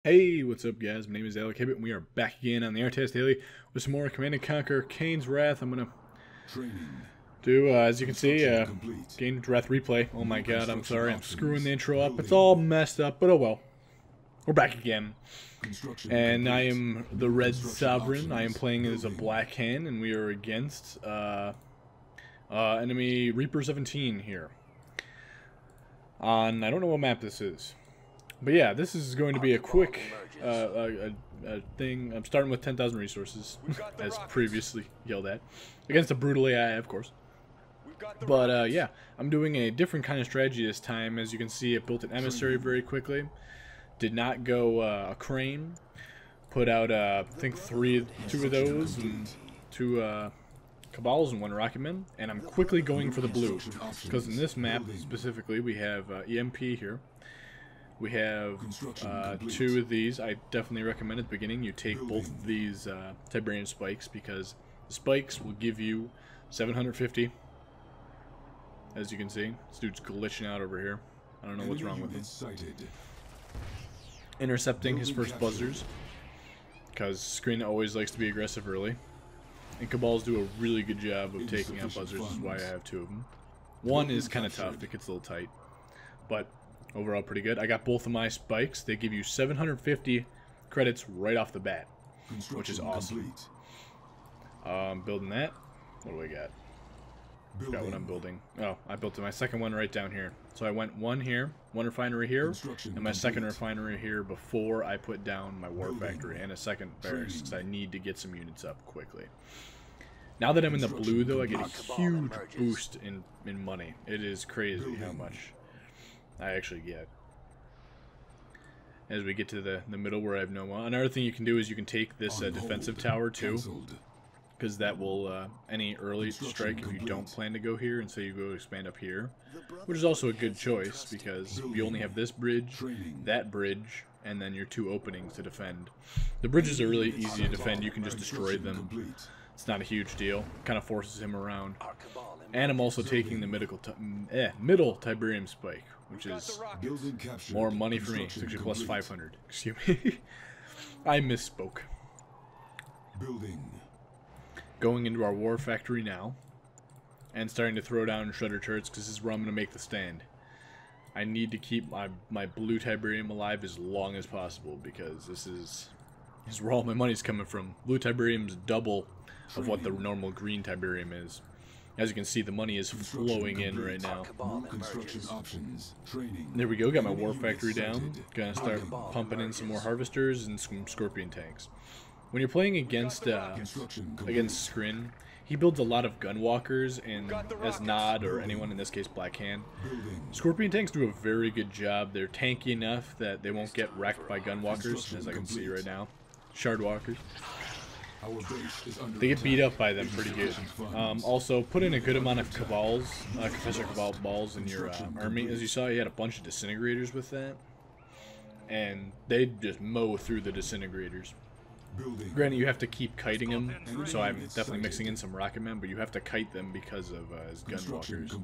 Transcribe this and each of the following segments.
Hey, what's up guys? My name is Alec Hibbett and we are back again on the RTS Daily with some more Command & Conquer Kane's Wrath. I'm going to do, as you can see, Kane's Wrath replay. Oh my god, I'm sorry, I'm screwing the intro up. It's all messed up, but oh well. We're back again. And I am the Red Sovereign. I am playing as a Black Hand and we are against enemy Reaper 17 here. On, I don't know what map this is. But yeah, this is going to be a quick thing. I'm starting with 10,000 resources, as previously yelled at. Against a brutal AI, of course. But yeah, I'm doing a different kind of strategy this time. As you can see, it built an emissary very quickly. Did not go a crane. Put out, I think, two of those, and two Cabals and one Rocketman. And I'm quickly going for the blue. Because in this map, specifically, we have EMP here. We have two of these. I definitely recommend at the beginning you take both of these Tiberium spikes, because the spikes will give you 750. As you can see, this dude's glitching out over here. I don't know what's wrong with him. Intercepting his first buzzers, because Screen always likes to be aggressive early. And Cabals do a really good job of taking out buzzers, is why I have two of them. One is kind of tough, it gets a little tight. But overall pretty good. I got both of my spikes. They give you 750 credits right off the bat, which is awesome. Building that. What do I got? Forgot what I'm building. Oh, I built my second one right down here. So I went one here, one refinery here, and my second refinery here before I put down my war factory and a second barracks, because I need to get some units up quickly. Now that I'm in the blue, though, I get a huge boost in money. It is crazy how much I actually get. As we get to the middle where I have no another thing you can do is you can take this defensive tower too, because that will any early strike if you don't plan to go here and so you go expand up here, which is also a good choice because you only have this bridge, that bridge, and then your two openings to defend. The bridges are really easy to defend. You can just destroy them. It's not a huge deal. Kind of forces him around. And I'm also taking the middle Tiberium spike, which is more money for me. It's actually plus 500. Excuse me. I misspoke. Going into our war factory now, and starting to throw down shredder turrets, because this is where I'm going to make the stand. I need to keep my blue Tiberium alive as long as possible, because this is where all my money's coming from. Blue Tiberium's double of what the normal green Tiberium is. As you can see, the money is flowing in right now. There we go, got my war factory down. Gonna start pumping in some more harvesters and some scorpion tanks. When you're playing against Skrin, he builds a lot of gunwalkers, and as Nod, or anyone in this case Black Hand, scorpion tanks do a very good job. They're tanky enough that they won't get wrecked by gunwalkers, as I can see right now. Shardwalkers. They get beat up by them pretty good. Also, put in a good amount of Cabals, Confessor Cabal balls in your army. As you saw, he had a bunch of disintegrators with that, and they just mow through the disintegrators. Granted, you have to keep kiting them, so I'm definitely mixing in some Rocketmen, but you have to kite them because of his gunwalkers.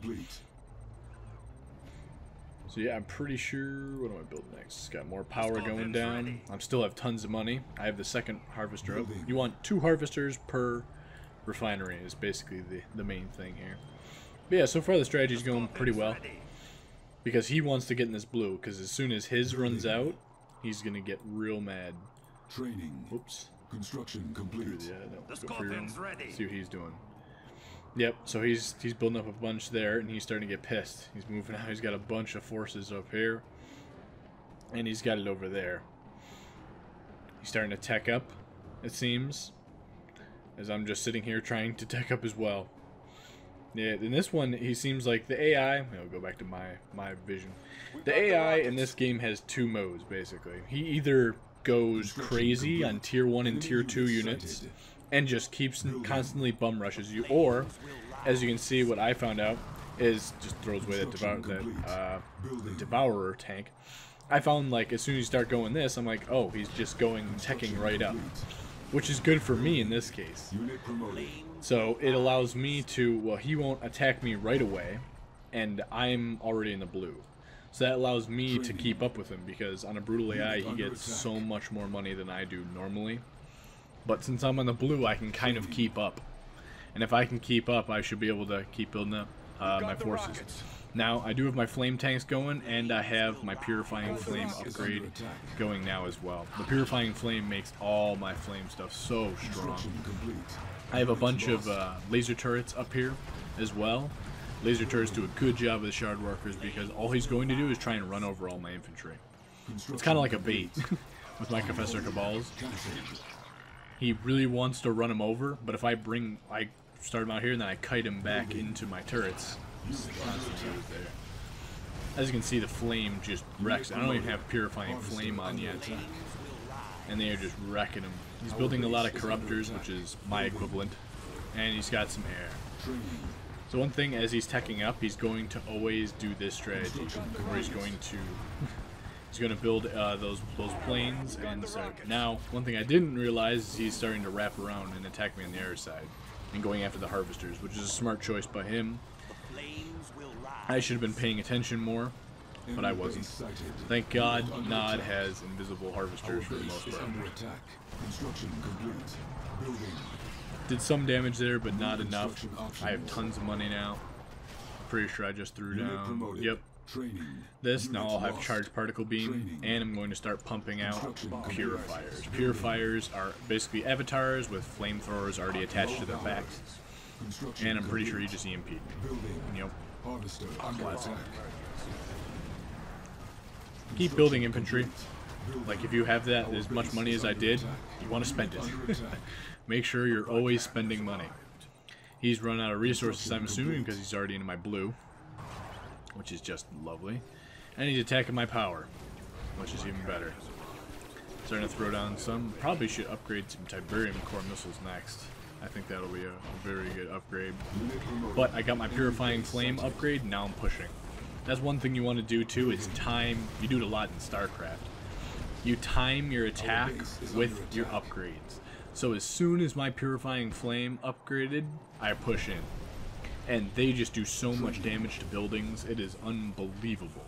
So yeah, I'm pretty sure, what do I build next? Got more power going down. I still have tons of money. I have the second harvester up. You want 2 harvesters per refinery is basically the main thing here. But yeah, so far the strategy's going pretty well. Because he wants to get in this blue, because as soon as his runs out, he's going to get real mad. Oops. Construction complete. See what he's doing. Yep, so he's building up a bunch there, and he's starting to get pissed. He's moving out. He's got a bunch of forces up here, and he's got it over there. He's starting to tech up, it seems, as I'm just sitting here trying to tech up as well. Yeah, in this one, he seems like the AI. I'll go back to my vision. The AI in this game has 2 modes, basically. He either goes crazy on tier 1 and tier 2 units and just keeps constantly bum rushes you, or as you can see, what I found out is just throws away that devourer tank. I found, like, as soon as you start going this, I'm like, oh, he's just going teching right up, which is good for me in this case. So it allows me to, well, he won't attack me right away, and I'm already in the blue. So that allows me to keep up with him, because on a brutal AI he gets so much more money than I do normally. But since I'm on the blue, I can kind of keep up. And if I can keep up, I should be able to keep building up my forces. Now, I do have my flame tanks going, and I have my purifying flame upgrade going now as well. The purifying flame makes all my flame stuff so strong. I have a bunch of laser turrets up here as well. Laser turrets do a good job of the shard workers, because all he's going to do is try and run over all my infantry. It's kind of like a bait with my Professor Cabals. He really wants to run him over, but if I start him out here and then I kite him back into my turrets, he's constantly there. As you can see, the flame just wrecks. I don't even have purifying flame on yet, and they are just wrecking him. He's building a lot of corruptors, which is my equivalent, and he's got some air. So one thing, as he's teching up, he's going to always do this strategy, where he's going to build those planes. And so now, one thing I didn't realize is he's starting to wrap around and attack me on the air side, and going after the harvesters, which is a smart choice by him. I should have been paying attention more, but I wasn't. Thank God Nod has invisible harvesters for the most part. Did some damage there, but not enough. I have tons of money now. Pretty sure I just threw down. Yep. This, now I'll have charged particle beam, and I'm going to start pumping out purifiers. Purifiers are basically avatars with flamethrowers already attached to their backs, and I'm pretty sure you just EMP'd me. Yep. Classic. Keep building infantry. Like, if you have that as much money as I did, you want to spend it. Make sure you're always spending money. He's run out of resources, I'm assuming, because he's already into my blue, which is just lovely. And he's attacking my power, which is even better. Starting to throw down some. Probably should upgrade some Tiberium core missiles next. I think that'll be a very good upgrade. But I got my Purifying Flame upgrade, now I'm pushing. That's one thing you want to do too, is time. You do it a lot in StarCraft. You time your attack with your upgrades. So as soon as my Purifying Flame upgraded, I push in. And they just do so much damage to buildings, it is unbelievable.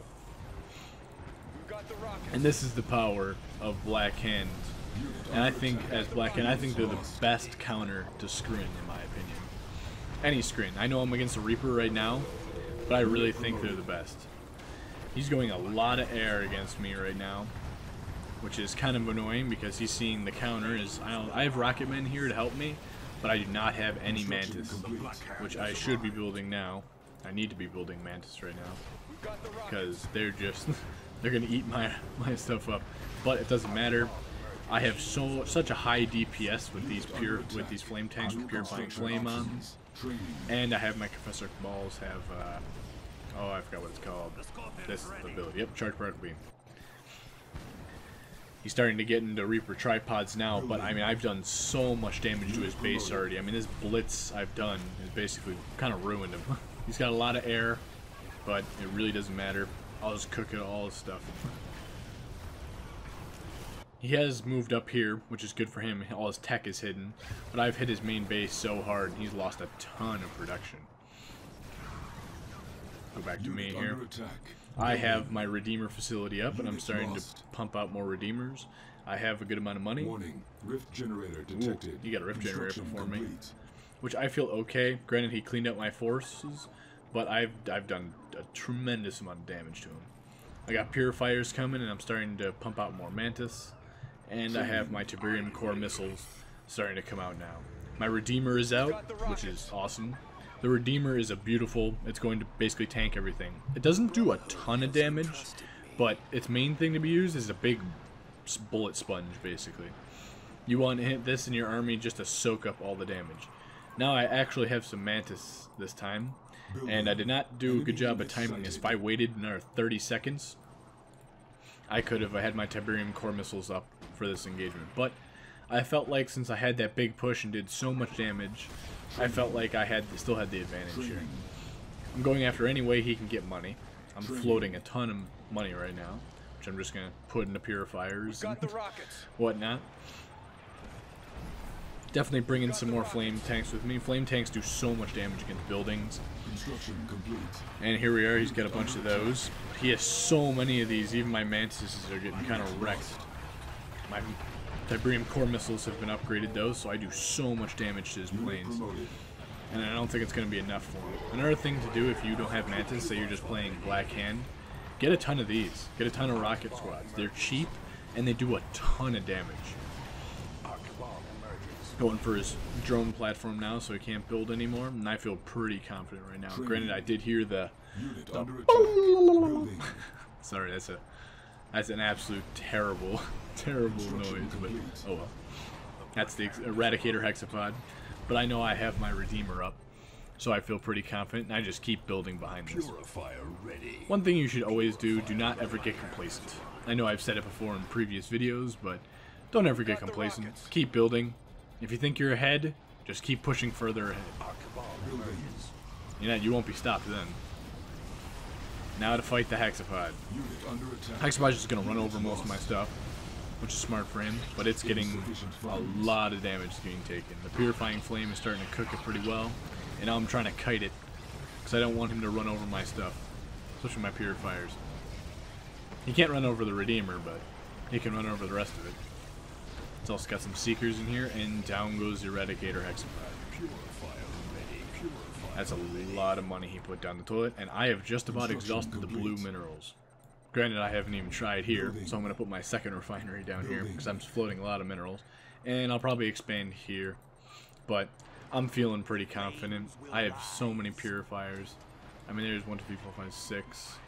And this is the power of Black Hand. And I think, as Black Hand, I think they're the best counter to Skrin, in my opinion. Any Skrin. I know I'm against a Reaper right now, but I really think they're the best. He's going a lot of air against me right now, which is kind of annoying, because he's seeing the counter is, I have Rocketmen here to help me, but I do not have any Mantis, which I should be building now. I need to be building Mantis right now, because they're just, they're going to eat my stuff up. But it doesn't matter. I have such a high DPS with these flame tanks with Purifying Flame on, and I have my Professor Balls have, oh, I forgot what it's called. This ability. Yep, Charge Particle Beam. He's starting to get into Reaper tripods now, but I mean, I've done so much damage to his base already. I mean, this blitz I've done is basically kind of ruined him. He's got a lot of air, but it really doesn't matter. I'll just cook it all his stuff. He has moved up here, which is good for him. All his tech is hidden, but I've hit his main base so hard, he's lost a ton of production. Go back to me here. I have my Redeemer facility up, and I'm starting to pump out more Redeemers. I have a good amount of money. Rift generator detected. Ooh, you got a Rift Generator before me, which I feel okay. Granted, he cleaned up my forces, but I've done a tremendous amount of damage to him. I got Purifiers coming, and I'm starting to pump out more Mantis. And I have my Tiberium core missiles starting to come out now. My Redeemer is out, which is awesome. The Redeemer is a beautiful, it's going to basically tank everything. It doesn't do a ton of damage, but its main thing to be used is a big bullet sponge, basically. You want to hit this in your army just to soak up all the damage. Now I actually have some Mantis this time, and I did not do a good job of timing this. If I waited another 30 seconds, I could have had my Tiberium core missiles up for this engagement, but I felt like since I had that big push and did so much damage, I felt like I still had the advantage here. I'm going after any way he can get money. I'm floating a ton of money right now, which I'm just going to put into purifiers and whatnot. Definitely bring in some more flame tanks with me. Flame tanks do so much damage against buildings. Construction complete. And here we are, he's got a bunch of those. He has so many of these, even my mantises are getting kind of wrecked. My Tiberium core missiles have been upgraded though, so I do so much damage to his planes. And I don't think it's going to be enough for him. Another thing to do if you don't have mantis, say you're just playing Black Hand, get a ton of these. Get a ton of rocket squads. They're cheap, and they do a ton of damage. Going for his drone platform now, so he can't build anymore, and I feel pretty confident right now. Granted, I did hear the sorry, that's an absolute terrible noise, but oh well. That's the Eradicator Hexapod. But I know I have my Redeemer up, so I feel pretty confident, and I just keep building behind this. One thing you should always do not ever get complacent. I know I've said it before in previous videos, but don't ever get complacent. Keep building. If you think you're ahead, just keep pushing further ahead. You won't be stopped then. Now to fight the Hexapod. Hexapod's just going to run over most of my stuff, which is smart for him, but it's getting a lot of damage being taken. The Purifying Flame is starting to cook it pretty well, and now I'm trying to kite it, because I don't want him to run over my stuff, especially my Purifiers. He can't run over the Redeemer, but he can run over the rest of it. It's also got some Seekers in here, and down goes the Eradicator Hexapod. That's a lot of money he put down the toilet, and I have just about exhausted the blue minerals. Granted, I haven't even tried here, so I'm going to put my second refinery down here, because I'm floating a lot of minerals. And I'll probably expand here, but I'm feeling pretty confident. I have so many purifiers. I mean, there's 1, 2, 3, 4, 5, 6,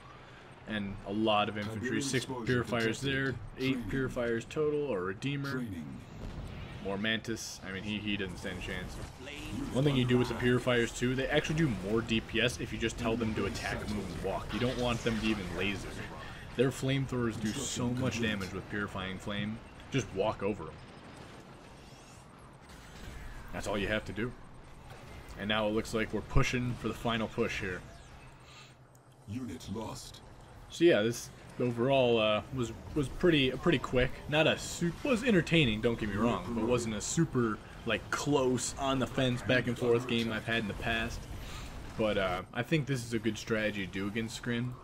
and a lot of infantry. 6 purifiers there, 8 purifiers total, or Redeemer. More Mantis. I mean, he doesn't stand a chance. One thing you do with the purifiers too, they actually do more DPS if you just tell them to attack, move, and walk. You don't want them to even laser. Their flamethrowers do so much damage with Purifying Flame. Just walk over them. That's all you have to do. And now it looks like we're pushing for the final push here. Unit lost. So yeah, this overall was pretty quick. Not a was entertaining, don't get me wrong, but wasn't a super like close on the fence back and forth game I've had in the past. But I think this is a good strategy to do against Scrin.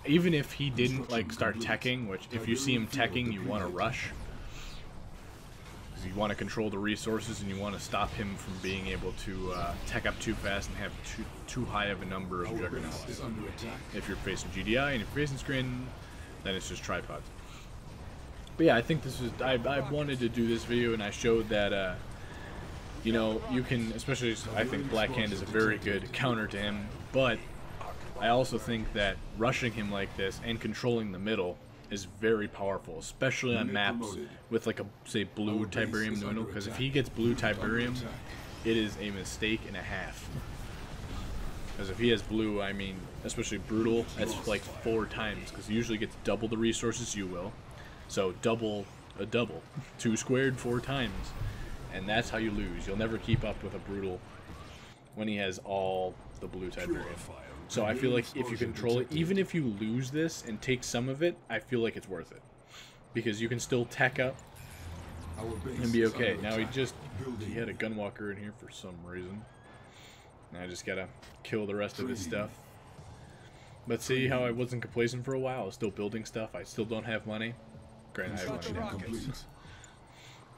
Even if he didn't like start teching, which if you see him teching, you want to rush. Because you want to control the resources and you want to stop him from being able to tech up too fast and have too high of a number of juggernauts. If you're facing GDI and if you're facing Scrin, then it's just tripods. But yeah, I think this is, I wanted to do this video and I showed that, you know, you can, especially, I think Black Hand is a very good counter to him, but I also think that rushing him like this and controlling the middle is very powerful, especially on maps with like a, say, blue Tiberium Nuno, because if he gets blue Tiberium, it is a mistake and a half. Because if he has blue, I mean, especially brutal, that's like 4 times, because he usually gets double the resources you will. So double a double. 2 squared 4 times. And that's how you lose. You'll never keep up with a brutal when he has all the blue Tiberium. So I feel like if you control it, even if you lose this and take some of it, I feel like it's worth it. Because you can still tech up and be okay. Now he had a Gunwalker in here for some reason. Now I just gotta kill the rest of his stuff. But see how I wasn't complacent for a while? I was still building stuff. I still don't have money. Granted, I have money now.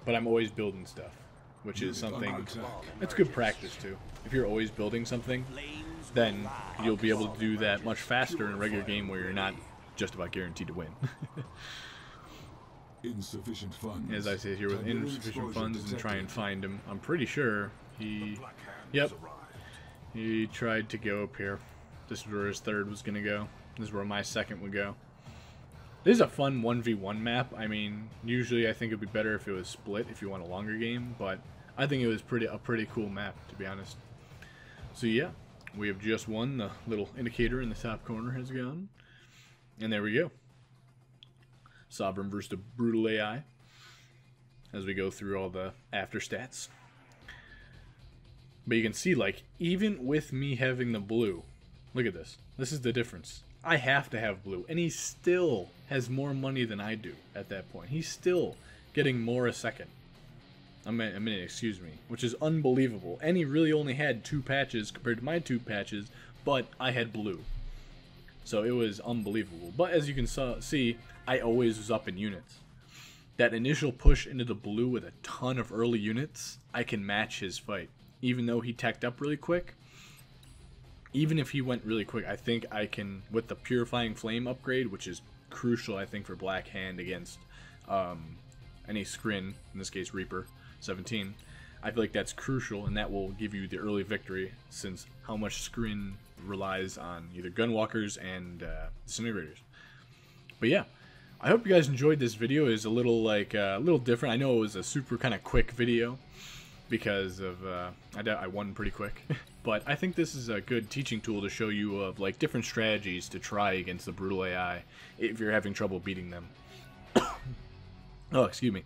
But I'm always building stuff, which is something, it's good practice too. If you're always building something, then you'll be able to do that much faster in a regular game where you're not just about guaranteed to win. Insufficient funds. As I say here, with insufficient funds and try and find him. I'm pretty sure he tried to go up here. This is where his third was going to go. This is where my second would go. This is a fun 1v1 map. I mean, usually I think it would be better if it was split if you want a longer game, but I think it was a pretty cool map, to be honest. So yeah, we have just won. The little indicator in the top corner has gone. And there we go. Sovereign versus the Brutal AI. As we go through all the after stats. But you can see, like, even with me having the blue, look at this. This is the difference. I have to have blue, and he still has more money than I do at that point. He's still getting more a second. a minute, excuse me, which is unbelievable. And he really only had 2 patches compared to my 2 patches, but I had blue. So it was unbelievable. But as you can see, I always was up in units. That initial push into the blue with a ton of early units, I can match his fight. Even though he teched up really quick, even if he went really quick, I think I can, with the Purifying Flame upgrade, which is crucial, I think, for Black Hand against any Scrin, in this case Reaper 17. I feel like that's crucial, and that will give you the early victory, since how much Scrin relies on either Gunwalkers and Disintegrators. But yeah, I hope you guys enjoyed this video. It was a little little different. I know it was a super kind of quick video because of I won pretty quick, but I think this is a good teaching tool to show you of like different strategies to try against the brutal AI if you're having trouble beating them. Oh, excuse me.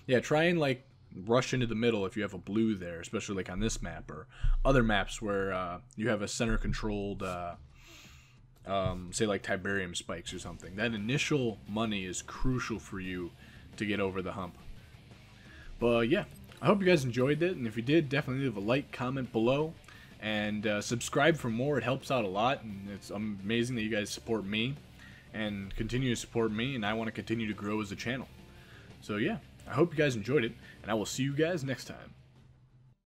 Yeah, try and like rush into the middle if you have a blue there, especially like on this map or other maps where you have a center controlled say like Tiberium spikes or something. That initial money is crucial for you to get over the hump. But yeah, I hope you guys enjoyed it, and if you did, definitely leave a like, comment below, and subscribe for more. It helps out a lot, and it's amazing that you guys support me and continue to support me, and I want to continue to grow as a channel. So yeah, I hope you guys enjoyed it, and I will see you guys next time.